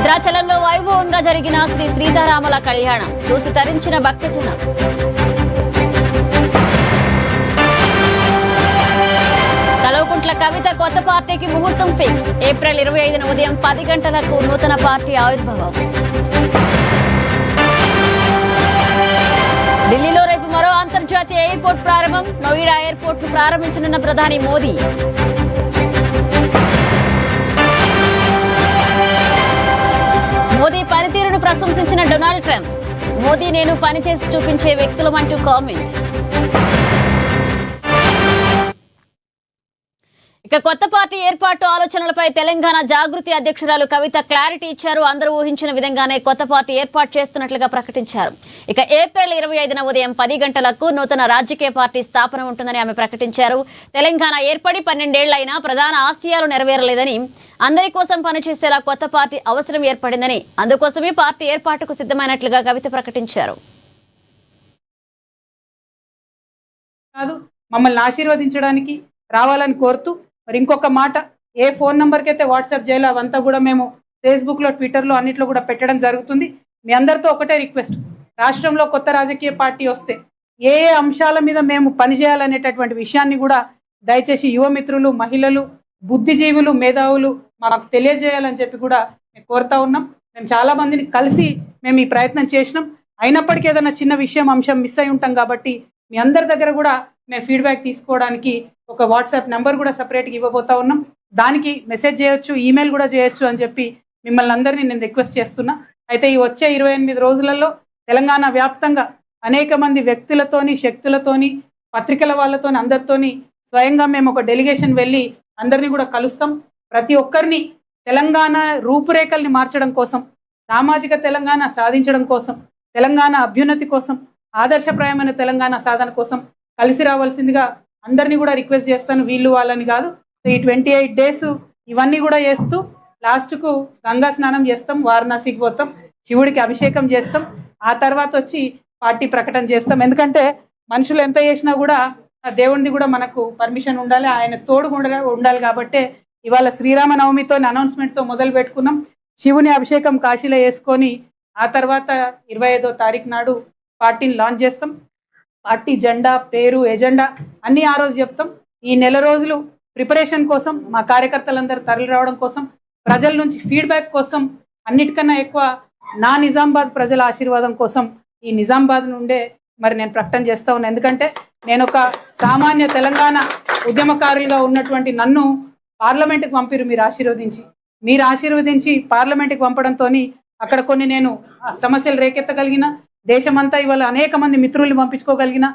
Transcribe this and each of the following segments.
భద్రాచలంలో వైభవంగా జరిగిన శ్రీ సీతారాముల కళ్యాణం చూసి తరించిన భక్తజనం. కల్వకుంట్ల కవిత కొత్త పార్టీకి ముహూర్తం ఫిక్స్. ఏప్రిల్ 25న ఉదయం 10 గంటలకు నూతన పార్టీ ఆవిర్భావం. ఢిల్లీలో రేపు మరో అంతర్జాతీయ ఎయిర్పోర్ట్ ప్రారంభం. నోయిడా ఎయిర్పోర్ట్ ను ప్రారంభించనున్న ప్రధాని మోదీ. మోదీ పనితీరును ప్రశంసించిన డొనాల్డ్ ట్రంప్. మోదీ నేను పనిచేసి చూపించే వ్యక్తులమంటూ కామెంట్. ఇక కొత్త పార్టీ ఏర్పాటు ఆలోచనలపై తెలంగాణ జాగృతి అధ్యక్షురాలు కవిత క్లారిటీ ఇచ్చారు. అందరూ ఊహించిన విధంగానే కొత్త పార్టీ ఏర్పాటు చేస్తున్నట్లుగా ప్రకటించారు. ఇక ఏప్రిల్ 25న ఉదయం 10 గంటలకు నూతన రాజకీయ పార్టీ స్థాపన ఉంటుందని ఆమె ప్రకటించారు. తెలంగాణ ఏర్పడి 12 ఏళ్లైనా ప్రధాన ఆశయాలు నెరవేరలేదని, అందరి కోసం పనిచేసేలా కొత్త పార్టీ అవసరం ఏర్పడిందని, అందుకోసమే పార్టీ ఏర్పాటుకు సిద్ధమైనట్లుగా కవిత ప్రకటించారు. మమ్మల్ని ఆశీర్వదించడానికి రావాలని కోరుతూ మరి ఇంకొక మాట, ఏ ఫోన్ నెంబర్కి అయితే వాట్సాప్ చేయాలో అవంతా కూడా మేము ఫేస్బుక్లో, ట్విట్టర్లో అన్నిట్లో కూడా పెట్టడం జరుగుతుంది. మీ అందరితో ఒకటే రిక్వెస్ట్, రాష్ట్రంలో కొత్త రాజకీయ పార్టీ వస్తే ఏ అంశాల మీద మేము పనిచేయాలనేటటువంటి విషయాన్ని కూడా దయచేసి యువమిత్రులు, మహిళలు, బుద్ధిజీవులు, మేధావులు మాకు తెలియజేయాలని చెప్పి కూడా మేము కోరుతా ఉన్నాం. మేము చాలా మందిని కలిసి మేము ఈ ప్రయత్నం చేసినాం. అయినప్పటికీ ఏదైనా చిన్న విషయం, అంశం మిస్ అయి ఉంటాం కాబట్టి మీ అందరి దగ్గర కూడా మేము ఫీడ్బ్యాక్ తీసుకోవడానికి ఒక వాట్సాప్ నెంబర్ కూడా సపరేట్గా ఇవ్వబోతా ఉన్నాం. దానికి మెసేజ్ చేయొచ్చు, ఈమెయిల్ కూడా చేయొచ్చు అని చెప్పి మిమ్మల్ని అందరినీ నేను రిక్వెస్ట్ చేస్తున్నా. అయితే ఈ వచ్చే 28 రోజులలో తెలంగాణ వ్యాప్తంగా అనేక మంది వ్యక్తులతోని, శక్తులతోని, పత్రికల వాళ్ళతోని, అందరితోని స్వయంగా మేము ఒక డెలిగేషన్ వెళ్ళి అందరినీ కూడా కలుస్తాం. ప్రతి ఒక్కరిని తెలంగాణ రూపురేఖల్ని మార్చడం కోసం, సామాజిక తెలంగాణ సాధించడం కోసం, తెలంగాణ అభ్యున్నతి కోసం, ఆదర్శప్రాయమైన తెలంగాణ సాధన కోసం కలిసి రావాల్సిందిగా అందరినీ కూడా రిక్వెస్ట్ చేస్తాను. వీళ్ళు వాళ్ళని కాదు. ఈ 28 డేస్ ఇవన్నీ కూడా చేస్తూ లాస్ట్కు గంగా స్నానం చేస్తాం, వారణాసికి పోతాం, శివుడికి అభిషేకం చేస్తాం, ఆ తర్వాత వచ్చి పార్టీ ప్రకటన చేస్తాం. ఎందుకంటే మనుషులు ఎంత చేసినా కూడా దేవుడిది కూడా మనకు పర్మిషన్ ఉండాలి, ఆయన తోడు ఉండాలి. కాబట్టి ఇవాళ శ్రీరామనవమితో అనౌన్స్మెంట్తో మొదలు పెట్టుకున్నాం. శివుని అభిషేకం కాశీలో వేసుకొని ఆ తర్వాత 25వ తారీఖు నాడు పార్టీని లాంచ్ చేస్తాం. పార్టీ జెండా, పేరు, ఎజెండా అన్నీ ఆ రోజు చెప్తాం. ఈ నెల రోజులు ప్రిపరేషన్ కోసం, మా కార్యకర్తలందరూ తరలి రావడం కోసం, ప్రజల నుంచి ఫీడ్బ్యాక్ కోసం, అన్నిటికన్నా ఎక్కువ నా నిజామాబాద్ ప్రజల ఆశీర్వాదం కోసం ఈ నిజామాబాద్ నుండే మరి నేను ప్రకటన చేస్తా ఉన్నాను. ఎందుకంటే నేను ఒక సామాన్య తెలంగాణ ఉద్యమకారులుగా ఉన్నటువంటి నన్ను పార్లమెంట్కి పంపిరు మీరు ఆశీర్వదించి పార్లమెంట్కి పంపడంతో అక్కడ కొన్ని నేను సమస్యలు రేకెత్తగలిగిన, దేశమంతా ఇవాళ అనేక మంది మిత్రుల్ని పంపించుకోగలిగిన,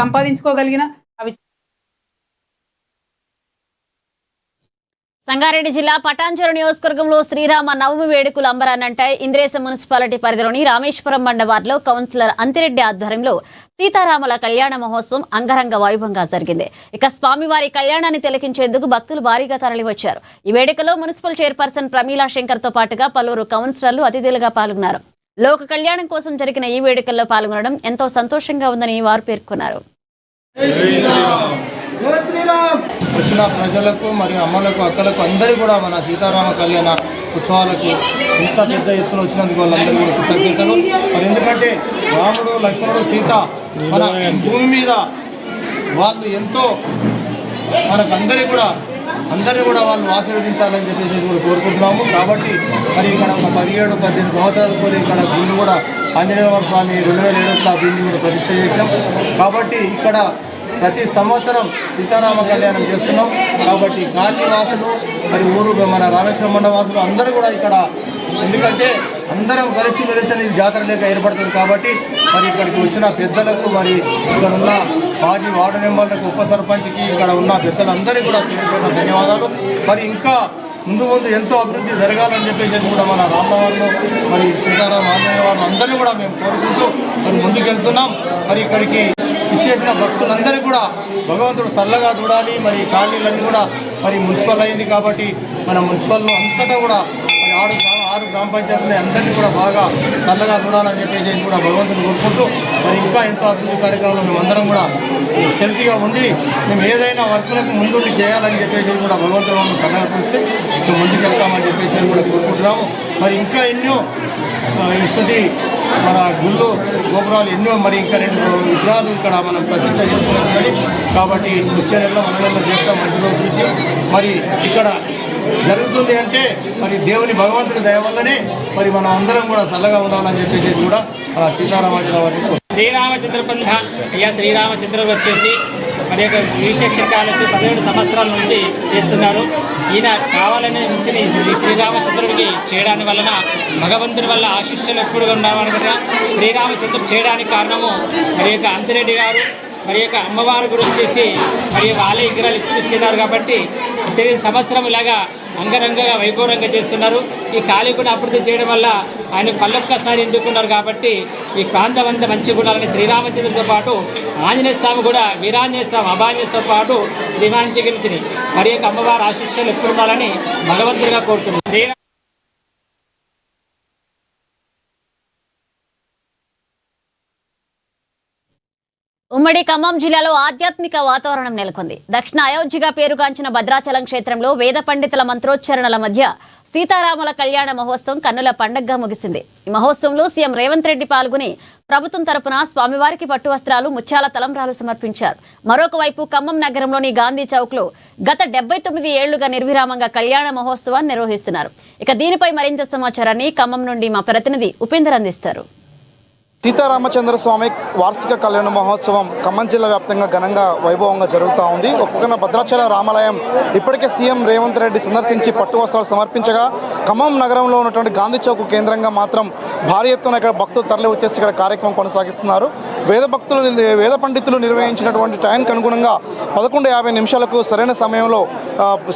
సంపాదించుకోగలిగిన. అవి సంగారెడ్డి జిల్లా పటాన్చెరు నియోజకవర్గంలో శ్రీరామ నవమి వేడుకలు అంబరాన్నంటాయి. ఇంద్రేశం మున్సిపాలిటీ పరిధిలోని రామేశ్వరం మండవార్లో కౌన్సిలర్ అంతిరెడ్డి ఆధ్వర్యంలో సీతారాముల కళ్యాణ మహోత్సవం అంగరంగ వైభవంగా జరిగింది. ఇక స్వామివారి కళ్యాణాన్ని తిలకించేందుకు భక్తులు భారీగా తరలివచ్చారు. ఈ వేడుకలో మున్సిపల్ చైర్పర్సన్ ప్రమీలా శంకర్ తో పాటుగా పలువురు కౌన్సిలర్లు అతిథులుగా పాల్గొన్నారు. లోక కళ్యాణం కోసం జరిగిన ఈ వేడుకల్లో పాల్గొనడం ఎంతో సంతోషంగా ఉందని వారు పేర్కొన్నారు. వచ్చిన ప్రజలకు మరియు అమ్మలకు, అక్కలకు అందరూ కూడా మన సీతారామ కళ్యాణ ఉత్సవాలకు ఇంత పెద్ద ఎత్తున వచ్చినందుకు వాళ్ళందరూ కూడా కృతజ్ఞతలు. మరి ఎందుకంటే రాముడు, లక్ష్మణుడు, సీత మన భూమి మీద వాళ్ళు ఎంతో మనకందరికీ కూడా వాళ్ళు ఆశీర్వదించాలని చెప్పేసి కూడా కోరుకుంటున్నాము. కాబట్టి మరి ఇక్కడ ఒక 17-18 సంవత్సరాల పోలి ఇక్కడ దీన్ని కూడా ఆంజనేయ స్వామి 2007లో దీన్ని కూడా ప్రతిష్ట చేసినాం. కాబట్టి ఇక్కడ ప్రతి సంవత్సరం సీతారామ కళ్యాణం చేస్తున్నాం. కాబట్టి కాళీవాసులు మరి ఊరు మన రామేశ్వరం మండవాసులు అందరూ కూడా ఇక్కడ, ఎందుకంటే అందరం కలిసి మెలిసి అనేది జాతర లేక ఏర్పడుతుంది. కాబట్టి మరి ఇక్కడికి వచ్చిన పెద్దలకు, మరి ఇక్కడ ఉన్న మాజీ వార్డు మెంబర్లకు, ఉప సర్పంచ్కి, ఇక్కడ ఉన్న పెద్దలందరికీ కూడా పేరు ధన్యవాదాలు. మరి ఇంకా ముందు ఎంతో అభివృద్ధి జరగాలని చెప్పేసి కూడా మన రామవారిలో మరి సీతారామ ఆంజనేయ వారిని అందరినీ కూడా మేము కోరుకుంటూ మరి ముందుకెళ్తున్నాం. మరి ఇక్కడికి ఇచ్చేసిన భక్తులందరికీ కూడా భగవంతుడు చల్లగా చూడాలి. మరి కాలనీలన్నీ కూడా మరి మున్సిపల్ అయింది కాబట్టి మన మున్సిపల్లో అంతటా కూడా మరి 6 గ్రామ పంచాయతీలు అందరినీ కూడా బాగా చల్లగా చూడాలని చెప్పేసి కూడా భగవంతుని కోరుకుంటూ మరి ఇంకా ఎంతో అభివృద్ధి కార్యక్రమంలో మేమందరం కూడా హెల్తీగా ఉండి మేము ఏదైనా వర్కులకు ముందుండి చేయాలని చెప్పేసి కూడా భగవంతుడు చల్లగా చూస్తే మేము ముందుకు వెళ్తామని చెప్పి చెప్పేసి కూడా కోరుకుంటున్నాము. మరి ఇంకా ఎన్నో ఇటువంటి మన గుళ్ళు గోపురాలు ఎన్నో మరి ఇంకా 2 విగ్రహాలు ఇక్కడ మనం ప్రతిష్ట చేసుకునేది ఉన్నది. కాబట్టి వచ్చే నెలలో మన నెలలో చేస్తాం మంచి రోజు చూసి. మరి ఇక్కడ జరుగుతుంది అంటే మరి దేవుని భగవంతుని దయ వల్లనే మరి మనం అందరం కూడా చల్లగా ఉండాలని చెప్పేసి కూడా సీతారామాచంద్ర వారిని శ్రీరామచంద్ర పంథ అయ్యా శ్రీరామచంద్రుడు వచ్చేసి మరి యొక్క విశేషకాల నుంచి 17 సంవత్సరాల నుంచి చేస్తున్నారు. ఈయన కావాలని ఉంచిన ఈ శ్రీరామచంద్రుడికి చేయడానికి వలన భగవంతుని వల్ల ఆశిష్యులు ఎప్పుడు ఉన్నామనమాట. శ్రీరామచంద్రుడు చేయడానికి కారణము మరి యొక్క అంతిరెడ్డి గారు మరి యొక్క అమ్మవారి గురించి మరి వాళ్ళే విగ్రహాలు ఇస్తున్నారు. కాబట్టి ప్రతి సంవత్సరం ఇలాగా అంగరంగగా వైభవంగా చేస్తున్నారు. ఈ కాళీకుని అభివృద్ధి చేయడం వల్ల ఆయన పల్లొక్కసారి ఎందుకున్నారు. కాబట్టి ఈ ప్రాంతం అంతా మంచిగా ఉండాలని శ్రీరామచంద్రుడితో పాటు ఆంజనేయ స్వామి కూడా వీరాంజనేయ స్వామి అభాంజనేయతో పాటు శ్రీమాంచగిరిని మరి యొక్క అమ్మవారి ఆశీస్సులు ఎప్పుడు ఉండాలని భగవంతుడిగా కోరుతున్నారు. ఉమ్మడి ఖమ్మం జిల్లాలో ఆధ్యాత్మిక వాతావరణం నెలకొంది. దక్షిణ అయోధ్యగా పేరుగాంచిన భద్రాచలం క్షేత్రంలో వేద పండితుల మంత్రోచ్చరణల మధ్య సీతారాముల కళ్యాణ మహోత్సవం కన్నుల పండగగా ముగిసింది. ఈ మహోత్సవంలో సీఎం రేవంత్ రెడ్డి పాల్గొని ప్రభుత్వం తరపున స్వామివారికి పట్టు వస్త్రాలు, ముత్యాల తలంబ్రాలు సమర్పించారు. మరొక వైపు ఖమ్మం నగరంలోని గాంధీ చౌక్ లో గత 79 ఏళ్లుగా నిర్విరామంగా కళ్యాణ మహోత్సవాన్ని నిర్వహిస్తున్నారు. ఇక దీనిపై మరింత సమాచారాన్ని ఖమ్మం నుండి మా ప్రతినిధి ఉపేందర్ అందిస్తారు. సీతారామచంద్ర స్వామి వార్షిక కళ్యాణ మహోత్సవం ఖమ్మం జిల్లా వ్యాప్తంగా ఘనంగా వైభవంగా జరుగుతూ ఉంది. ఒక్కొక్క భద్రాచల రామాలయం ఇప్పటికే సీఎం రేవంత్ రెడ్డి సందర్శించి పట్టు వస్త్రాలు సమర్పించగా, ఖమ్మం నగరంలో ఉన్నటువంటి గాంధీ చౌక్ కేంద్రంగా మాత్రం భారీ ఎత్తున ఇక్కడ భక్తులు తరలి వచ్చేసి ఇక్కడ కార్యక్రమం కొనసాగిస్తున్నారు. వేద పండితులు నిర్వహించినటువంటి టైంకి అనుగుణంగా 11:50 సరైన సమయంలో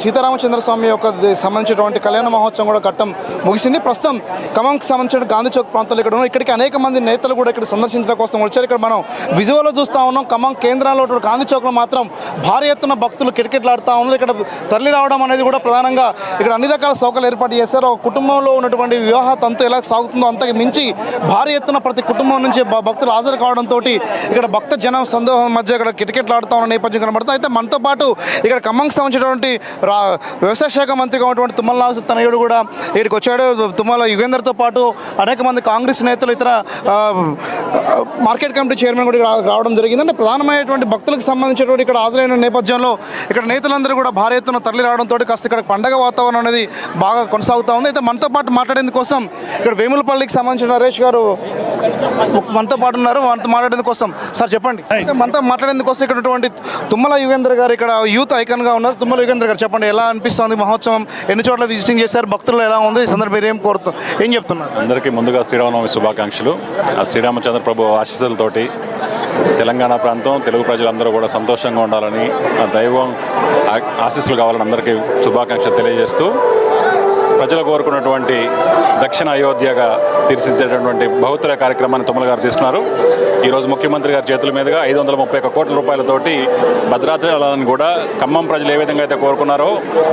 సీతారామచంద్ర స్వామి యొక్క సంబంధించినటువంటి కళ్యాణ మహోత్సవం కూడా ఘట్టం ముగిసింది. ప్రస్తుతం ఖమ్మంకి సంబంధించిన గాంధీ చౌక్ ప్రాంతాలు ఇక్కడ ఉన్నాయి. ఇక్కడికి అనేక మంది నేతలు కూడా ఇక్కడ సందర్శించడం కోసం వచ్చారు. ఇక్కడ మనం విజువల్లో చూస్తూ ఉన్నాం. ఖమ్మం కేంద్రంలో గాంధీ చౌక్లో మాత్రం భారీ ఎత్తున భక్తులు కిటకిటలాడుతూ ఉన్నారు. ఇక్కడ తరలి రావడం అనేది కూడా ప్రధానంగా ఇక్కడ అన్ని రకాల సౌకర్యాలు ఏర్పాటు చేశారు. ఒక కుటుంబంలో ఉన్నటువంటి వివాహ తంతు ఎలా సాగుతుందో అంతకు మించి భారీ ఎత్తున ప్రతి కుటుంబం నుంచి భక్తులు హాజరు కావడంతో ఇక్కడ భక్త జనం సందోహం మధ్య ఇక్కడ కిటకిటలాడుతూ ఉన్న నేపథ్యం కనబడుతుంది. అయితే మనతో పాటు ఇక్కడ ఖమ్మంకి సంబంధించినటువంటి వ్యవసాయ శాఖ మంత్రిగా ఉన్నటువంటి తుమ్మల నాగేశ్వర తనయుడు కూడా ఇక్కడికి వచ్చాడు. తుమ్మల యుగేందర్తో పాటు అనేక మంది కాంగ్రెస్ నేతలు, ఇతర మార్కెట్ కమిటీ చైర్మన్ కూడా రావడం జరిగింది. అంటే ప్రధానమైనటువంటి భక్తులకు సంబంధించినటువంటి ఇక్కడ హాజరైన నేపథ్యంలో ఇక్కడ నేతలందరూ కూడా భారీ ఎత్తున తరలి రావడంతో కాస్త ఇక్కడ పండగ వాతావరణం అనేది బాగా కొనసాగుతూ ఉంది. అయితే మనతో పాటు మాట్లాడేందుకు కోసం ఇక్కడ వేములపల్లికి సంబంధించిన నరేష్ గారు మనతో పాటు ఉన్నారు. మనతో మాట్లాడేందుకు కోసం సార్ చెప్పండి. మనతో మాట్లాడేందుకు కోసం ఇక్కడ ఉన్నటువంటి తుమ్మల యుగేందర్ గారు ఇక్కడ యూత్ ఐకాన్గా ఉన్నారు. తుమ్మల యుగేందర్ గారు చెప్పండి, ఎలా అనిపిస్తుంది మహోత్సవం? ఎన్ని చోట్ల విజిటింగ్ చేశారు? భక్తులు ఎలా ఉంది? ఈ సందర్భంగా మీరు ఏం చెప్తున్నారు? అందరికీ ముందుగా శ్రీరామనవమి శుభాకాంక్షలు. ఆ శ్రీరామచంద్ర ప్రభు ఆశీస్సులతోటి తెలంగాణ ప్రాంతం, తెలుగు ప్రజలందరూ కూడా సంతోషంగా ఉండాలని, ఆ దైవం ఆశీస్సులు కావాలని అందరికీ శుభాకాంక్షలు తెలియజేస్తూ, ప్రజలు కోరుకున్నటువంటి దక్షిణ అయోధ్యగా తీర్చిదిద్దేటటువంటి బహుత్తర కార్యక్రమాన్ని తుమ్మల గారు తీసుకున్నారు. ఈరోజు ముఖ్యమంత్రి గారి చేతుల మీదుగా 531 కోట్ల రూపాయలతోటి భద్రాచలాన్ని కూడా ఖమ్మం ప్రజలు ఏ విధంగా అయితే కోరుకున్నారో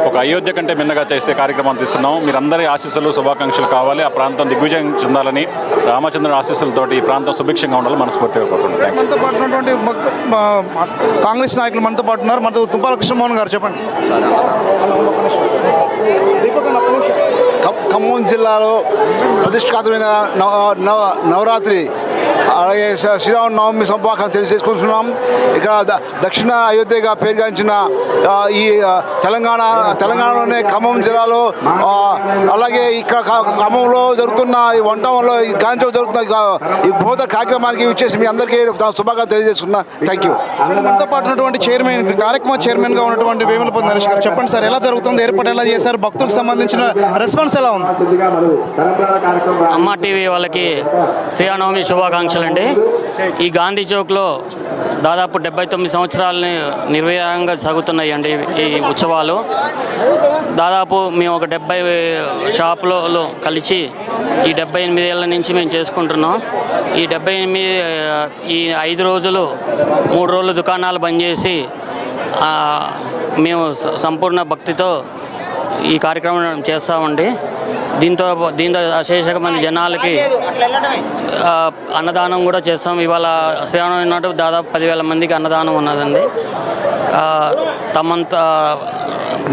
ఒక అయోధ్య కంటే మిన్నగా చేసే కార్యక్రమం తీసుకున్నాం. మీరందరి ఆశీస్సులు, శుభాకాంక్షలు కావాలి. ఆ ప్రాంతం దిగ్విజయం చెందాలని, రామచంద్రుని ఆశీస్సులతోటి ఈ ప్రాంతం సుభిక్షంగా ఉండాలని మనస్ఫూర్తిగా కోరుకుంటున్నాం. మనతో పాటు ఉన్నటువంటి కాంగ్రెస్ నాయకులు మనతో పాటు ఉన్నారు. మనతో తుమ్మల కృష్ణమోహన్ గారు చెప్పండి. ఖమ్మం జిల్లాలో ప్రతిష్టాత్మకమైన నవరాత్రి అలాగే శ్రీరామనవమి శుభాకాంక్షలు తెలియజేసుకుంటున్నాం. ఇక దక్షిణ అయోధ్యగా పేరుగాంచిన ఈ తెలంగాణలోనే ఖమ్మం జిల్లాలో అలాగే ఇక్కడ ఖమ్మంలో జరుగుతున్న ఈ వంటంలో ఈ గాంధీ జరుగుతున్న ఈ బృహత కార్యక్రమానికి వచ్చేసి మీ అందరికీ శుభాకాంక్షలు తెలియజేసుకున్నా. Thank you. మనతో పాటు ఉన్నటువంటి చైర్మన్, కార్యక్రమ చైర్మన్గా ఉన్నటువంటి వేములపల్లి నరేష్ గారు చెప్పండి సార్, ఎలా జరుగుతుంది? ఏర్పాటు ఎలా చేశారు? భక్తులకు సంబంధించిన రెస్పాన్స్ ఎలా ఉంది? అమ్మ టీవీ వాళ్ళకి శ్రీరామనవమి శుభాకాంక్షలు అండి. ఈ గాంధీ చౌక్లో దాదాపు 79 సంవత్సరాలని నిర్విరామంగా సాగుతున్నాయండి ఈ ఉత్సవాలు. దాదాపు మేము ఒక 70 షాపులలో కలిసి ఈ 78 ఏళ్ళ నుంచి మేము చేసుకుంటున్నాం. ఈ 78 ఈ 5 రోజులు 3 రోజులు దుకాణాలు బంద్ చేసి మేము సంపూర్ణ భక్తితో ఈ కార్యక్రమం చేస్తామండి. దీంతో అశేష మంది జనాలకి అన్నదానం కూడా చేస్తాం. ఇవాళ శ్రీరామనవమి నాడు దాదాపు 10,000 మందికి అన్నదానం ఉన్నదండి. తమంతా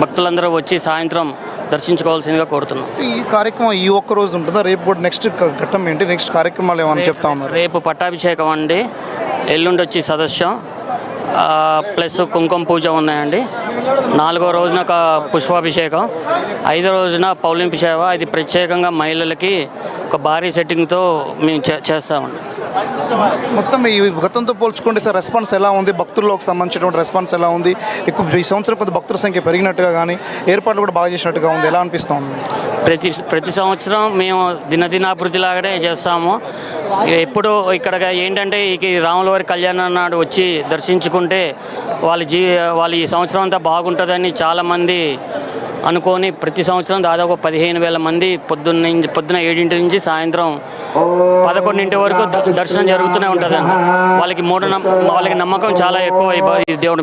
భక్తులందరూ వచ్చి సాయంత్రం దర్శించుకోవాల్సిందిగా కోరుతున్నాం. ఈ కార్యక్రమం ఈ ఒక్క రోజు ఉంటుందా? రేపు కూడా నెక్స్ట్ ఘట్టం ఏంటి? నెక్స్ట్ కార్యక్రమాలు ఏమైనా చెప్తా ఉన్నారు? రేపు పట్టాభిషేకం అండి, ఎల్లుండి వచ్చి సదస్యం ప్లస్ కుంకుమ పూజ ఉన్నాయండి. 4వ రోజున పుష్పాభిషేకం, 5వ రోజున పౌలింపు సేవ. ఇది ప్రత్యేకంగా మహిళలకి ఒక భారీ సెట్టింగ్తో మేము చేస్తామండి. మొత్తం ఈ గతంతో పోల్చుకుంటే సార్ రెస్పాన్స్ ఎలా ఉంది? భక్తుల్లోకి సంబంధించినటువంటి రెస్పాన్స్ ఎలా ఉంది? ఈ సంవత్సరం కొంత భక్తుల సంఖ్య పెరిగినట్టుగా కానీ ఏర్పాట్లు కూడా బాగా చేసినట్టుగా ఉంది. ఎలా అనిపిస్తూ ఉంది? ప్రతి సంవత్సరం మేము దినదినాభివృద్ధిలాగానే చేస్తాము. ఎప్పుడు ఇక్కడ ఏంటంటే ఈ రాముల వారి కళ్యాణం నాడు వచ్చి దర్శించుకుంటే వాళ్ళ ఈ సంవత్సరం అంతా బాగుంటుందని చాలామంది అనుకొని ప్రతి సంవత్సరం దాదాపు 15,000 మంది పొద్దున్న 7 నుంచి సాయంత్రం 11 వరకు దర్శనం జరుగుతూనే ఉంటుందండి. వాళ్ళకి నమ్మకం చాలా ఎక్కువ ఈ దేవుడు.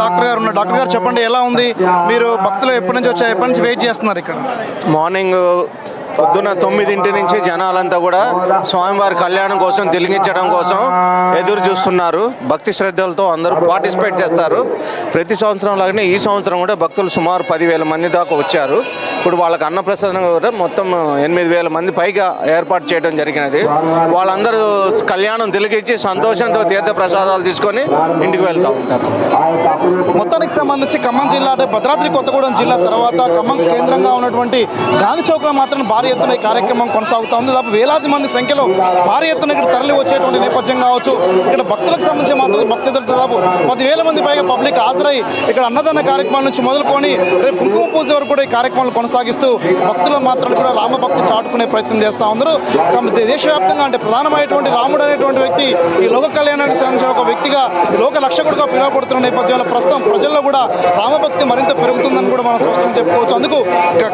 డాక్టర్ గారు చెప్పండి, ఎలా ఉంది? మీరు భక్తులు ఎప్పటి నుంచి వచ్చారు? ఎప్పటి నుంచి వెయిట్ చేస్తున్నారు ఇక్కడ? మార్నింగ్ పొద్దున 9 నుంచి జనాలంతా కూడా స్వామివారి కళ్యాణం కోసం తిలకించడం కోసం ఎదురు చూస్తున్నారు. భక్తి శ్రద్ధలతో అందరూ పార్టిసిపేట్ చేస్తారు. ప్రతి సంవత్సరం లాగానే ఈ సంవత్సరం కూడా భక్తులు సుమారు 10,000 మంది దాకా వచ్చారు. ఇప్పుడు వాళ్ళకి అన్నప్రసాదం కూడా మొత్తం 8,000 మంది పైగా ఏర్పాటు చేయడం జరిగినది. వాళ్ళందరూ కళ్యాణం తిలకించి సంతోషంతో తీర్థ ప్రసాదాలు తీసుకొని ఇంటికి వెళ్తూ ఉంటారు. మొత్తానికి సంబంధించి ఖమ్మం జిల్లా అంటే భద్రాద్రి కొత్తగూడెం జిల్లా తర్వాత ఖమ్మం కేంద్రంగా ఉన్నటువంటి గాంధీ చౌక్లో మాత్రం భారీ ఎత్తున ఈ కార్యక్రమం కొనసాగుతూ ఉంది. దాదాపు వేలాది మంది సంఖ్యలో భారీ ఎత్తున ఇక్కడ తరలి వచ్చేటువంటి నేపథ్యం కావచ్చు. ఇక్కడ భక్తులకు సంబంధించి మాత్రం భక్తులు దాదాపు 10,000 మంది పైగా పబ్లిక్ హాజరై ఇక్కడ అన్నదాన కార్యక్రమాల నుంచి మొదలుకొని రేపు కుంకుమ పూజ వరకు కూడా ఈ కార్యక్రమాలు కొనసాగిస్తూ భక్తుల మాత్రం కూడా రామభక్తి చాటుకునే ప్రయత్నం చేస్తూ ఉన్నారు. దేశవ్యాప్తంగా అంటే ప్రధానమైనటువంటి రాముడు అనేటువంటి వ్యక్తి ఈ లోక కళ్యాణానికి సంబంధించిన ఒక వ్యక్తిగా లోక రక్షకుడుగా పిలువబడుతున్న నేపథ్యంలో ప్రస్తుతం ప్రజల్లో కూడా రామభక్తి మరింత పెరుగుతుందని కూడా మనం స్పష్టంగా చెప్పుకోవచ్చు. అందుకు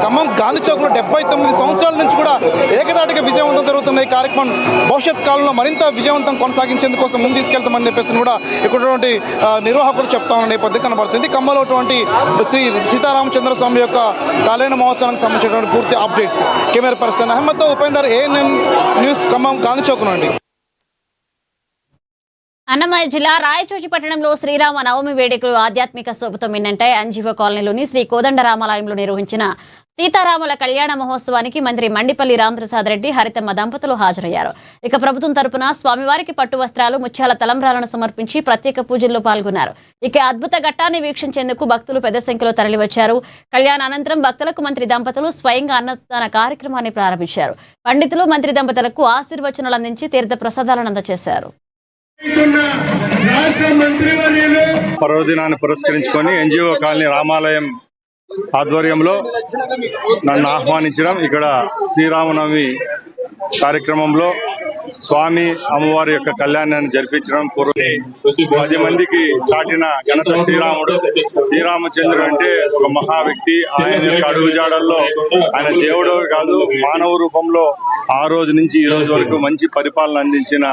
ఖమ్మం గాంధీ చౌక్లో 79 సంవత్సరాల నుంచి కూడా ఏకదాటిగా విజయవంతం జరుగుతున్న ఈ కార్యక్రమం భవిష్యత్ కాలంలో మరింత విజయవంతం కొనసాగించేందుకోసం ముందు తీసుకెళ్తామని చెప్పేసి కూడా ఇక్కడ నిర్వాహకులు చెప్తా ఉన్న నేపథ్యం కనబడుతుంది. ఖమ్మంలో శ్రీ సీతారామచంద్ర స్వామి యొక్క కళ్యాణ మహోత్సవానికి సంబంధించినటువంటి పూర్తి అప్డేట్స్ కెమెరా పర్సన్ అహ్మద్తో ఉపేందర్, ANN న్యూస్, ఖమ్మం గాంధీ చౌక్ నుండి. అన్నమయ్య జిల్లా రాయచోటి పట్టణంలో శ్రీరామ నవమి వేడుకలు ఆధ్యాత్మిక శోభతో మిన్నంటాయి. ఎన్జీఓ కాలనీలోని శ్రీ కోదండరామాలయంలో నిర్వహించిన సీతారాముల కళ్యాణ మహోత్సవానికి మంత్రి మండిపల్లి రామప్రసాద్ రెడ్డి, హరితమ్మ దంపతులు హాజరయ్యారు. ఇక ప్రభుత్వం తరపున స్వామివారికి పట్టు వస్త్రాలు, ముత్యాల తలంబ్రాలను సమర్పించి ప్రత్యేక పూజల్లో పాల్గొన్నారు. ఇక అద్భుత ఘట్టాన్ని వీక్షించేందుకు భక్తులు పెద్ద సంఖ్యలో తరలివచ్చారు. కళ్యాణ అనంతరం భక్తులకు మంత్రి దంపతులు స్వయంగా అన్నదాన కార్యక్రమాన్ని ప్రారంభించారు. పండితులు మంత్రి దంపతులకు ఆశీర్వచనాలు అందించి తీర్థ ప్రసాదాలను అందజేశారు. పర్వదినాన్ని పురస్కరించుకొని ఎన్జిఓ కాలనీ రామాలయం ఆధ్వర్యంలో నన్ను ఆహ్వానించడం, ఇక్కడ శ్రీరామనవమి కార్యక్రమంలో స్వామి అమ్మవారి యొక్క కళ్యాణాన్ని జరిపించడం, పూర్వని 10 మందికి చాటిన ఘనత శ్రీరాముడు. శ్రీరామచంద్రుడు అంటే ఒక మహా వ్యక్తి. ఆయన యొక్క అడుగుజాడల్లో ఆయన దేవుడు కాదు, మానవ రూపంలో ఆ రోజు నుంచి ఈ రోజు వరకు మంచి పరిపాలన అందించిన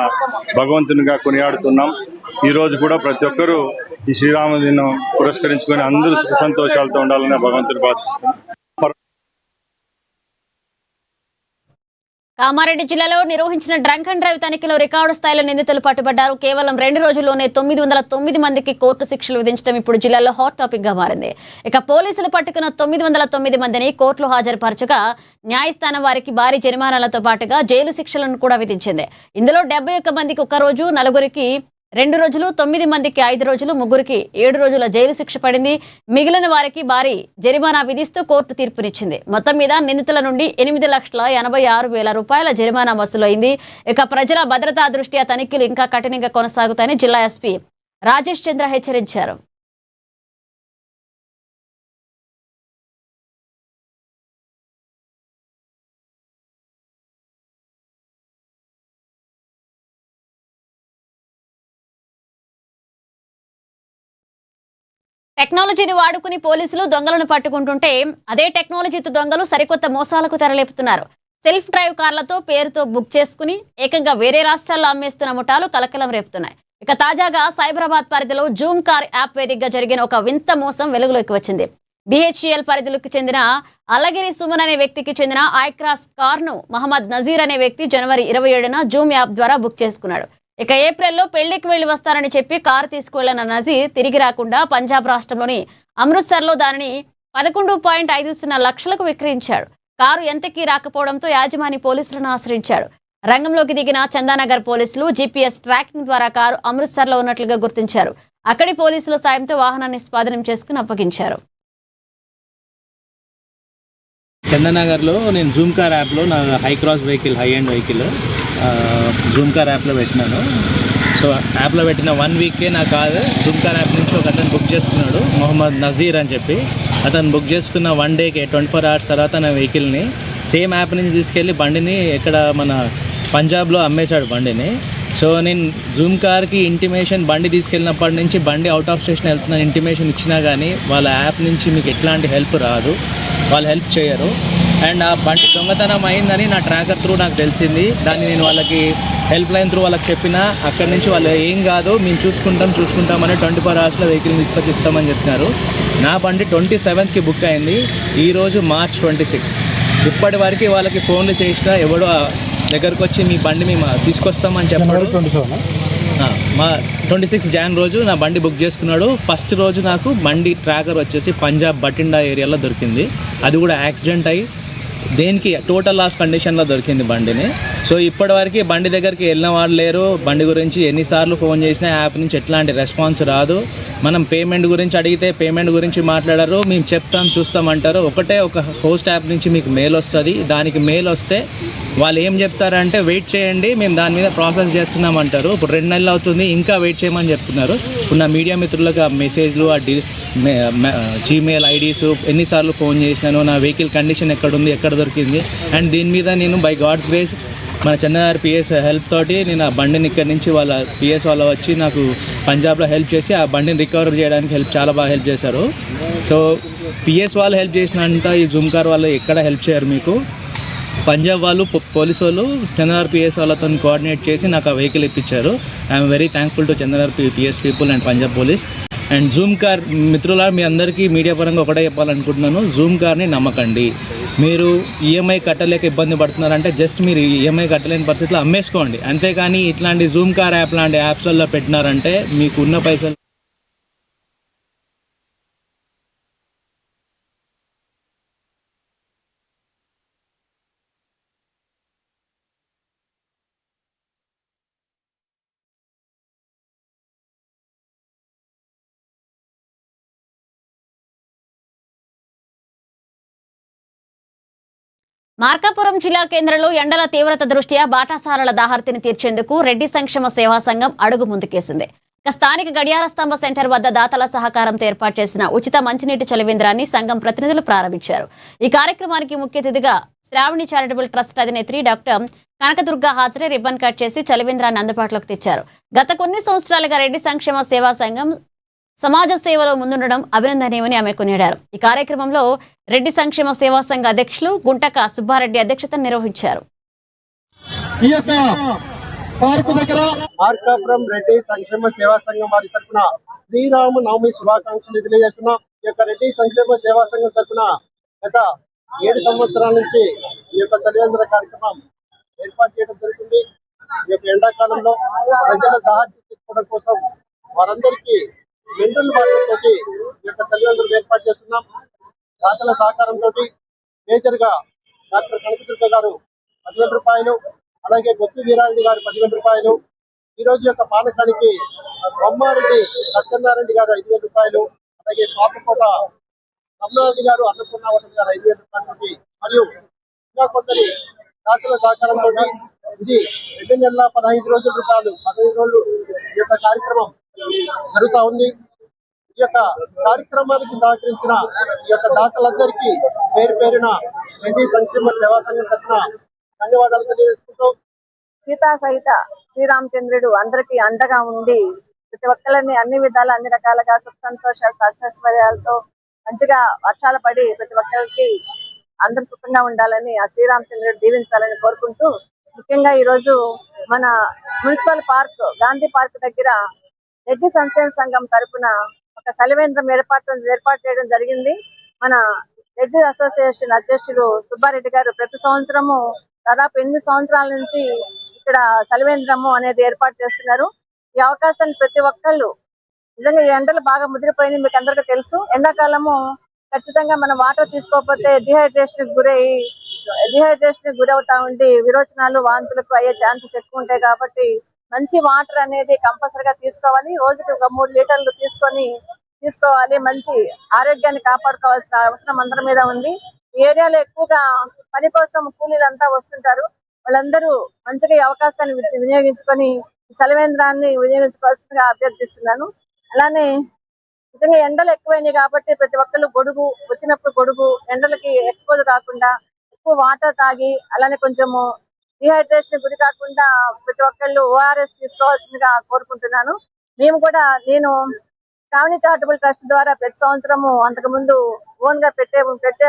భగవంతునిగా కొనియాడుతున్నాం. ఈ రోజు కూడా ప్రతి ఒక్కరూ ఈ శ్రీరామదినం పురస్కరించుకొని అందరూ సుఖ సంతోషాలతో ఉండాలని భగవంతుని ప్రార్థిస్తున్నాం. కామారెడ్డి జిల్లాలో నిర్వహించిన డ్రంక్ అండ్ డ్రైవ్ తనిఖీలో రికార్డు స్థాయిలో నిందితులు పట్టుబడ్డారు. కేవలం 2 రోజుల్లోనే 909 మందికి కోర్టు శిక్షలు విధించడం ఇప్పుడు జిల్లాలో హాట్ టాపిక్ గా మారింది. ఇక పోలీసులు పట్టుకున్న 909 మందిని కోర్టులో హాజరుపరచగా న్యాయస్థానం వారికి భారీ జరిమానాలతో పాటుగా జైలు శిక్షలను కూడా విధించింది. ఇందులో 71 మందికి 1 రోజు, 4కి 2 రోజులు, 9 మందికి 5 రోజులు, 3కి 7 రోజుల జైలు శిక్ష పడింది. మిగిలిన వారికి భారీ జరిమానా విధిస్తూ కోర్టు తీర్పునిచ్చింది. మొత్తం మీద నిందితుల నుండి 8,86,000 రూపాయల జరిమానా వసూలైంది. ఇక ప్రజల భద్రతా దృష్ట్యా తనిఖీలు ఇంకా కఠినంగా కొనసాగుతాయని జిల్లా ఎస్పీ రాజేష్ చంద్ర హెచ్చరించారు. టెక్నాలజీని వాడుకుని పోలీసులు దొంగలను పట్టుకుంటుంటే అదే టెక్నాలజీతో దొంగలు సరికొత్త మోసాలకు తెరలేపుతున్నారు. సెల్ఫ్ డ్రైవ్ కార్లతో పేరుతో బుక్ చేసుకుని ఏకంగా వేరే రాష్ట్రాల్లో అమ్మేస్తున్న ముఠాలు కలకలం రేపుతున్నాయి. ఇక తాజాగా సైబరాబాద్ పరిధిలో జూమ్ కార్ యాప్ వేదికగా జరిగిన ఒక వింత మోసం వెలుగులోకి వచ్చింది. BHEL పరిధిలోకి చెందిన అల్లగిరి సుమన్ అనే వ్యక్తికి చెందిన ఐక్రాస్ కార్ను మహమ్మద్ నజీర్ అనే వ్యక్తి జనవరి 27న జూమ్ యాప్ ద్వారా బుక్ చేసుకున్నాడు. ఇక ఏప్రిల్లో పెళ్లికి వెళ్లి వస్తారని చెప్పి కారు తీసుకువెళ్లిన నజీర్ తిరిగి రాకుండా పంజాబ్ రాష్ట్రంలోని అమృత్సర్లో దానిని 11.50 లక్షలకు విక్రయించాడు. కారు ఎంతకీ రాకపోవడంతో యాజమాని పోలీసులను ఆశ్రయించాడు. రంగంలోకి దిగిన చందానగర్ పోలీసులు జీపీఎస్ ట్రాకింగ్ ద్వారా కారు అమృత్సర్లో ఉన్నట్లుగా గుర్తించారు. అక్కడి పోలీసుల సాయంతో వాహనాన్ని స్వాధీనం చేసుకుని అప్పగించారు. చందానగర్లో నేను జూమ్ కార్ యాప్లో నా high cross vehicle, high end vehicle Zoom car యాప్లో పెట్టినాను. సో యాప్లో పెట్టిన 1 వీకే నా కారు జూమ్ కార్ యాప్ నుంచి ఒక అతను బుక్ చేసుకున్నాడు, మొహమ్మద్ నజీర్ అని చెప్పి. అతను బుక్ చేసుకున్న 1 డేకి 24 hours తర్వాత నా వెహికల్ని సేమ్ యాప్ నుంచి తీసుకెళ్ళి బండిని ఎక్కడ మన పంజాబ్లో అమ్మేశాడు బండిని. సో నేను జూమ్ కార్కి ఇంటిమేషన్ బండి తీసుకెళ్ళినప్పటి నుంచి బండి అవుట్ ఆఫ్ స్టేషన్ వెళ్తున్న ఇంటిమేషన్ ఇచ్చినా కానీ వాళ్ళ యాప్ నుంచి మీకు ఎట్లాంటి హెల్ప్ రాదు, వాళ్ళు హెల్ప్ చేయరు. అండ్ ఆ బండి దొంగతనం అయిందని నా ట్రాకర్ త్రూ నాకు తెలిసింది. దాన్ని నేను వాళ్ళకి హెల్ప్ లైన్ త్రూ వాళ్ళకి చెప్పినా అక్కడి నుంచి వాళ్ళు ఏం కాదు మేము చూసుకుంటామని 24 hours వెహికల్ తీసుకొచ్చిస్తామని చెప్తున్నారు. నా బండి 27th బుక్ అయింది, ఈరోజు March 26. ఇప్పటి వరకు వాళ్ళకి ఫోన్లు చేసినా ఎవడో దగ్గరకు వచ్చి మీ బండి మేము తీసుకొస్తామని చెప్పాడు. మా 26 Jan రోజు నా బండి బుక్ చేసుకున్నాడు. ఫస్ట్ రోజు నాకు బండి ట్రాకర్ వచ్చేసి పంజాబ్ బటిండా ఏరియాలో దొరికింది. అది కూడా యాక్సిడెంట్ అయ్యి దేనికి టోటల్ లాస్ కండిషన్లో దొరికింది బండిని. సో ఇప్పటివరకు బండి దగ్గరికి వెళ్ళిన వాళ్ళు లేరు. బండి గురించి ఎన్నిసార్లు ఫోన్ చేసినా యాప్ నుంచి ఎట్లాంటి రెస్పాన్స్ రాదు. మనం పేమెంట్ గురించి అడిగితే పేమెంట్ గురించి మాట్లాడరు, మేము చెప్తాం చూస్తామంటారు. ఒక హోస్ట్ యాప్ నుంచి మీకు మెయిల్ వస్తుంది. దానికి మెయిల్ వస్తే వాళ్ళు ఏం చెప్తారంటే వెయిట్ చేయండి, మేము దాని మీద ప్రాసెస్ చేస్తున్నామంటారు. ఇప్పుడు 2 నెలలు అవుతుంది, ఇంకా వెయిట్ చేయమని చెప్తున్నారు. ఇప్పుడు నా మీడియా మిత్రులకు ఆ మెసేజ్లు, ఆ జీమెయిల్ ఐడీస్ ఎన్నిసార్లు ఫోన్ చేసినాను, నా వెహికల్ కండిషన్ ఎక్కడుంది, ఎక్కడ దొరికింది. అండ్ దీని మీద నేను బై గాడ్స్ గ్రేస్ మన చందానగర్ పిఎస్ హెల్ప్ తోటి నేను ఆ బండిని ఇక్కడి నుంచి వాళ్ళ పిఎస్ వాళ్ళు వచ్చి నాకు పంజాబ్లో హెల్ప్ చేసి ఆ బండిని రికవర్ చేయడానికి చాలా బాగా హెల్ప్ చేశారు. సో పిఎస్ వాళ్ళు హెల్ప్ చేసినంత ఈ జూమ్ కార్ వాళ్ళు ఎక్కడ హెల్ప్ చేయరు మీకు. పంజాబ్ వాళ్ళు పోలీసు వాళ్ళు చందానగర్ పిఎస్ వాళ్ళతో కోఆర్డినేట్ చేసి నాకు ఆ వెహికల్ ఇప్పించారు. I'm very thankful to Chandanagar PS people and Punjab police. And Zoom car మిత్రుల మీ అందరికీ మీడియా పరంగా ఒకటే చెప్పాలనుకుంటున్నాను, జూమ్ కార్ని నమ్మకండి. మీరు ఈఎంఐ కట్టలేక ఇబ్బంది పడుతున్నారంటే జస్ట్ మీరు ఈఎంఐ కట్టలేని పరిస్థితిలో అమ్మేసుకోండి. అంతేకాని ఇట్లాంటి జూమ్ కార్ యాప్ లాంటి యాప్స్లలో పెట్టినారంటే మీకు ఉన్న పైసలు మార్కాపురం జిల్లా కేంద్రంలో ఎండల తీవ్రత దృష్ట్యా బాటాసారాల దాహార్తిని తీర్చేందుకు రెడ్డి సంక్షేమ సేవా సంఘం అడుగు ముందుకేసింది. స్థానిక గడియార స్తంభ సెంటర్ వద్ద దాతల సహకారంతో ఏర్పాటు చేసిన ఉచిత మంచినీటి చలివేంద్రాన్ని సంఘం ప్రతినిధులు ప్రారంభించారు. ఈ కార్యక్రమానికి ముఖ్య అతిథిగా శ్రావణి చారిటబుల్ ట్రస్ట్ అధినేత్రి డాక్టర్ కనకదుర్గ హాజరై రిబ్బన్ కట్ చేసి చలివేంద్రాన్ని అందుబాటులోకి తెచ్చారు. గత కొన్ని సంవత్సరాలుగా రెడ్డి సంక్షేమ సేవా సంఘం సమాజ సేవలో ముందుండడం అభినందనీయమని ఆమె కొనియాడారు. ఈ కార్యక్రమంలో రెడ్డి సంక్షేమ సేవా సంఘ అధ్యక్షులు గుంటక సుబ్బారెడ్డి అధ్యక్షతన నిర్వహించారు. మార్కాపురం రెడ్డి సంక్షేమ సేవా సంఘం వారి తరఫున శ్రీరామ నవమి శుభాకాంక్షలు తెలియజేస్తున్నాం. ఈ యొక్క రెడ్డి సంక్షేమ సేవా సంఘం తరఫున గత 7 సంవత్సరాల నుంచి ఈ యొక్క చలివేంద్ర కార్యక్రమం ఏర్పాటు చేయడం జరుగుతుంది. ఈ యొక్క ఎండాకాలంలో ప్రజల దాహార్తి తీర్చుకోవడం కోసం వారందరికీ మినరల్ వాటర్ తోటి ఈ యొక్క చలివేంద్రం ఏర్పాటు చేస్తున్నాం. దాతల సహకారంతో మేజర్ గా డాక్టర్ కనకదుర్గ గారు 10,000 రూపాయలు, అలాగే బొత్తి వీరారెడ్డి గారు 10,000 రూపాయలు, ఈ రోజు యొక్క పానకానికి బొమ్మారెడ్డి సత్యనారాయణ గారు 5,000 రూపాయలు, అలాగే పాపకోట రమణారెడ్డి గారు, అన్నపూర్ణ హోటల్ గారు 5,000 రూపాయలతోటి మరియు ఇంకా కొందరి దాతల సహకారంతో ఇది 2 నెలల 15 రోజుల రూపాయలు 15 రోజులు ఈ యొక్క కార్యక్రమం జరుగుతూ ఉంది. ఈ యొక్క కార్యక్రమానికి సహకరించిన ఈ యొక్క దాతలందరికీ పేరు పేరున రెడ్డి సంక్షేమ సేవా సంఘం తరఫున ధన్యవాదాలు తెలియజేసుకుంటూ సీతా సహిత శ్రీరామచంద్రుడు అందరికీ అండగా ఉండి ప్రతి ఒక్కరిని అన్ని విధాల అన్ని రకాలుగా సుఖ సంతోషాలు కష్టైశ్వర్యాలతో మంచిగా వర్షాలు పడి ప్రతి ఒక్కరికి అందరూ సుఖంగా ఉండాలని ఆ శ్రీరామచంద్రుడు దీవించాలని కోరుకుంటూ ముఖ్యంగా ఈ రోజు మన మున్సిపల్ పార్క్ గాంధీ పార్క్ దగ్గర రెడ్డి సంక్షేమ సంఘం తరపున ఒక చలివేంద్రం ఏర్పాటు చేయడం జరిగింది. మన రెడ్డి అసోసియేషన్ అధ్యక్షులు సుబ్బారెడ్డి గారు ప్రతి సంవత్సరము దాదాపు 8 సంవత్సరాల నుంచి ఇక్కడ చలివేంద్రము అనేది ఏర్పాటు చేస్తున్నారు. ఈ అవకాశాన్ని ప్రతి ఒక్కళ్ళు నిజంగా ఈ ఎండలు బాగా ముదిరిపోయింది, మీకు అందరికీ తెలుసు. ఎండాకాలము ఖచ్చితంగా మనం వాటర్ తీసుకోకపోతే డిహైడ్రేషన్ గురవుతా ఉండి విరోచనాలు వాంతులకు అయ్యే ఛాన్సెస్ ఎక్కువ ఉంటాయి. కాబట్టి మంచి వాటర్ అనేది కంపల్సరీగా తీసుకోవాలి. రోజుకి ఒక 3 లీటర్లు తీసుకోవాలి. మంచి ఆరోగ్యాన్ని కాపాడుకోవాల్సిన అవసరం అందరి మీద ఉంది. ఈ ఏరియాలో ఎక్కువగా పని కోసం కూలీలంతా వస్తుంటారు. వాళ్ళందరూ మంచిగా ఈ అవకాశాన్ని వినియోగించుకొని సెలవేంద్రాన్ని వినియోగించుకోవాల్సిందిగా అభ్యర్థిస్తున్నాను. అలానే నిజంగా ఎండలు ఎక్కువైనాయి కాబట్టి ప్రతి ఒక్కళ్ళు గొడుగు ఎండలకి ఎక్స్పోజ్ కాకుండా ఎక్కువ వాటర్ తాగి అలానే కొంచెము డిహైడ్రేషన్ గురి కాకుండా ప్రతి ఒక్కళ్ళు ORS తీసుకోవాల్సిందిగా కోరుకుంటున్నాను. నేను శ్రావణి చారిటబుల్ ట్రస్ట్ ద్వారా ప్రతి సంవత్సరము అంతకు ముందు ఓన్ గా పెట్టే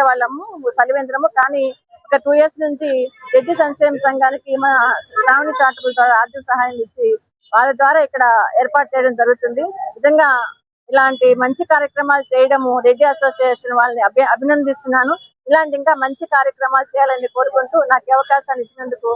వాళ్ళము చలివేంద్రము. కానీ ఒక 2 years నుంచి రెడ్డి సంక్షేమ సంఘానికి మన శ్రావణి చారిటబుల్ ద్వారా ఆర్థిక సహాయం ఇచ్చి వాళ్ళ ద్వారా ఇక్కడ ఏర్పాటు చేయడం జరుగుతుంది. విధంగా ఇలాంటి మంచి కార్యక్రమాలు చేయడము రెడ్డి అసోసియేషన్ వాళ్ళని అభినందిస్తున్నాను. ఇలాంటి ఇంకా మంచి కార్యక్రమాలు చేయాలని కోరుకుంటూ నాకు అవకాశాన్ని ఇచ్చినందుకు